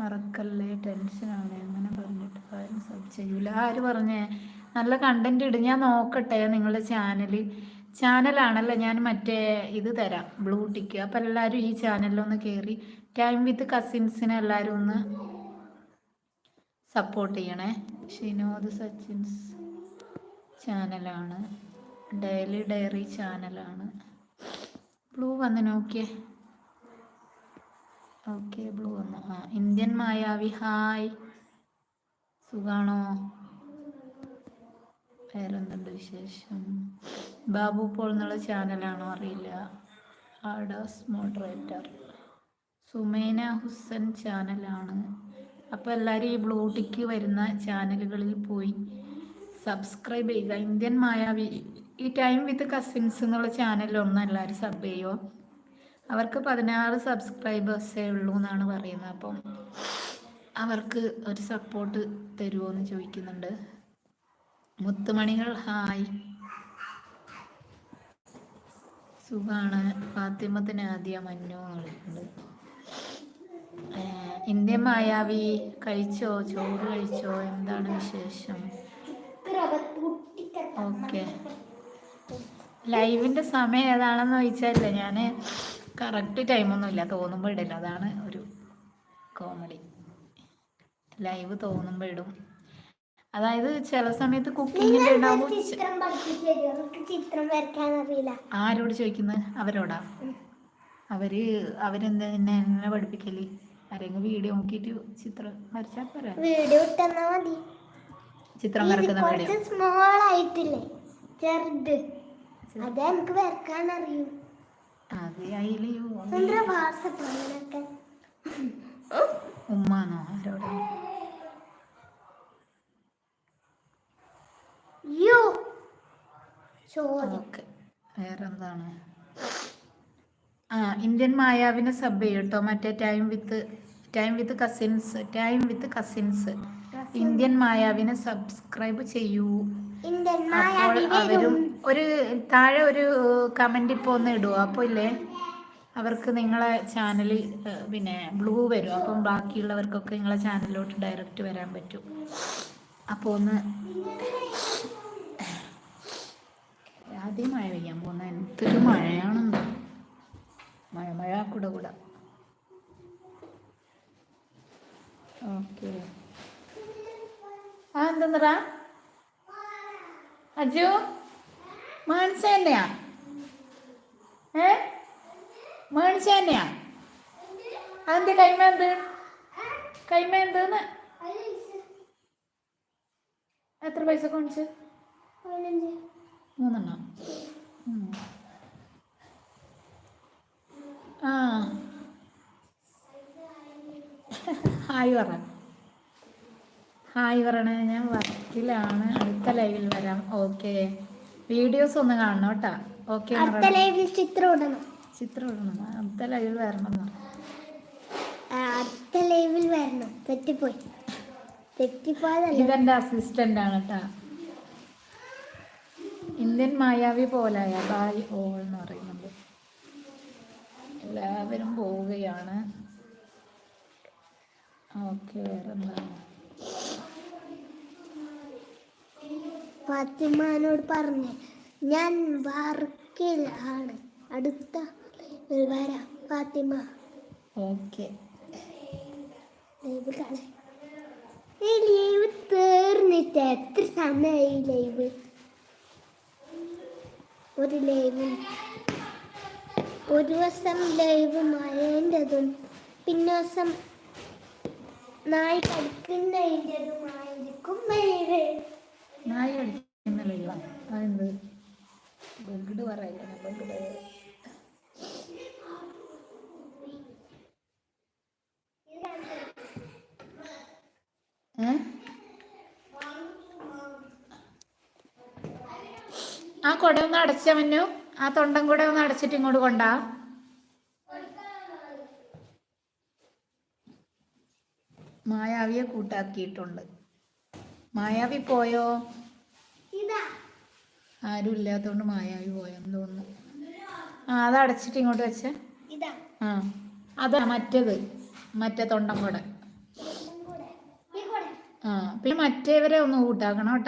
മറക്കല്ലേ, ടെൻഷനാണ്. അങ്ങനെ പറഞ്ഞിട്ട് ആരും സബ് ചെയ്യൂല. ആര് പറഞ്ഞേ? നല്ല കണ്ടന്റ് ഇടും. ഞാൻ നോക്കട്ടെ നിങ്ങളുടെ ചാനലാണല്ലോ. ഞാൻ മറ്റേ ഇത് തരാം, ബ്ലൂ ടിക്ക്. അപ്പം എല്ലാവരും ഈ ചാനലിലൊന്ന് കയറി ടൈം വിത്ത് കസിൻസിനെ എല്ലാവരും ഒന്ന് സപ്പോർട്ട് ചെയ്യണേ. ഷിനോദ് സച്ചിൻസ് ചാനലാണ്, ഡെയിലി ഡയറി ചാനലാണ്. ബ്ലൂ വന്ന് നോക്കിയേ. ഓക്കെ, ബ്ലൂ വന്നു. ഇന്ത്യൻ മായാവി ഹായ്, സുഖാണോ? വേറെന്തുണ്ട് വിശേഷം? ബാബു പോൾ എന്നുള്ള ചാനലാണോ? അറിയില്ല. ആഡാസ് മോഡറേറ്റർ. സുമേന ഹുസൻ ചാനലാണ്. അപ്പോൾ എല്ലാവരും ഈ ബ്ലൂ ടിക്ക് വരുന്ന ചാനലുകളിൽ പോയി സബ്സ്ക്രൈബ് ചെയ്യുക. ഇന്ത്യൻ മായാവി, ഈ ടൈം വിത്ത് കസിൻസ് എന്നുള്ള ചാനലിലൊന്നും എല്ലാവരും സബ് ചെയ്യുമോ? അവർക്ക് 16 സബ്സ്ക്രൈബേഴ്സേ ഉള്ളൂ എന്നാണ് പറയുന്നത്. അപ്പം അവർക്ക് ഒരു സപ്പോർട്ട് തരുമോ എന്ന് ചോദിക്കുന്നുണ്ട്. മുത്തുമണികൾ ഹായ്, സുഖാണ്. ഫാത്തിമത്തിന് ആദ്യ മഞ്ഞു കളിക്കുന്നുണ്ട്. ഇന്ത്യൻ മായാവി കഴിച്ചോ? ചോറ് കഴിച്ചോ? എന്താണ് വിശേഷം? ഓക്കെ, ലൈവിൻ്റെ സമയം ഏതാണെന്ന് ചോദിച്ചാലേ ഞാൻ കറക്റ്റ് ടൈമൊന്നുമില്ല, തോന്നുമ്പോൾ ഇടില്ല. അതാണ് ഒരു കോമഡി. ലൈവ് തോന്നുമ്പോൾ ഇടും. അതായത് ചില സമയത്ത് കുക്കിങ്ങിൻ്റെ ഉണ്ടാവും. ആരോട് ചോദിക്കുന്നത്? അവരോടാ? അവരെന്താ എന്നെ പഠിപ്പിക്കല്? ആരെങ്കിലും വീഡിയോ നോക്കിയിട്ട് ചിത്രം വരച്ചാൽ പോരാ? വീഡിയോ ഇട്ടാ മതി. ചിത്രം വരക്കുന്ന വീഡിയോ സ്മോൾ ആയിട്ടില്ലേ, ചെറുത്, അത് എനിക്ക് വരക്കാൻ അറിയൂ. അത് അതില് ഉമ്മാന്നോ ആരോടാ? ഓക്കെ, വേറെന്താണ്? ഇന്ത്യൻ മായാവിനെ സബ് ചെയ്യട്ടോ. മറ്റേ ടൈം വിത്ത് കസിൻസ് ഇന്ത്യൻ മായാവിനെ സബ്സ്ക്രൈബ് ചെയ്യൂ. അപ്പോൾ അവരും ഒരു താഴെ ഒരു കമന്റ് ഇപ്പോൾ ഒന്ന് ഇടുക. അപ്പോൾ ഇല്ലേ അവർക്ക് നിങ്ങളെ ചാനൽ പിന്നെ ബ്ലൂ വരും. അപ്പം ബാക്കിയുള്ളവർക്കൊക്കെ നിങ്ങളെ ചാനലിലോട്ട് ഡയറക്റ്റ് വരാൻ പറ്റും. അപ്പോൾ ഒന്ന് ആദ്യം മഴ പെയ്യാൻ പോകുന്ന എന്തൊരു മഴയാണെന്ന്. മഴ കൂട. ഓക്കെ, എന്തെന്നറാ അജു മേണിച്ച തന്നെയാ? മേണിച്ച തന്നെയാ? അതെന്ത് കൈമേന്തെന്ന്? എത്ര പൈസ കൊണിച്ച്? 3 ഹായ് പറയണേ. ഞാൻ വർക്കിലാണ്, അടുത്ത ലൈവിൽ വരാം. ഓക്കെ, വീഡിയോസ് ഒന്ന് കാണണം കേട്ടാ. ഓക്കെ, ചിത്രം ഇടണം. അടുത്ത ലൈവിൽ വരണം. ഇതെന്റെ അസിസ്റ്റന്റ് ആണ് കേട്ടാ. ഇന്ത്യൻ മായാവി പോലായ ബായ് ഓൾ എന്ന് പറയുന്നുണ്ട്. എല്ലാവരും പോവുകയാണ്. ഓക്കെ, വേറെന്താണ്? ഫാത്തിമാനോട് പറഞ്ഞേ ഞാൻ വർക്കിലാണ്, അടുത്ത വരാം ഫാത്തിമ. ഓക്കെ, ലൈവ് തീർന്നിട്ട് എത്ര സമയമായി? ലൈവ് ഒരു ദിവസം ലൈവ് മഴേൻ്റെതും പിന്നെ ദിവസം നായി കടിക്കുന്നതിൻ്റെതുമായിരിക്കും. നായി കടിക്കുന്ന ലൈവാണ്. അതെന്ത് ബെഡ് പറയില്ല, ബെഡ് ആ കുട ഒന്ന് അടച്ച മന്നു, ആ തൊണ്ടം കൂടെ ഒന്ന് അടച്ചിട്ട് ഇങ്ങോട്ട് കൊണ്ടാ. മായാവിയെ കൂട്ടാക്കിയിട്ടുണ്ട്. മായാവി പോയോ? ആരും ഇല്ലാത്തതുകൊണ്ട് മായാവി പോയെന്ന് തോന്നുന്നു. അത് അടച്ചിട്ട് ഇങ്ങോട്ട് വെച്ചേ. അതാ മറ്റേ തൊണ്ടം കൂടെ. പിന്നെ മറ്റേവരെ ഒന്ന് കൂട്ടാക്കണം കേട്ടോ.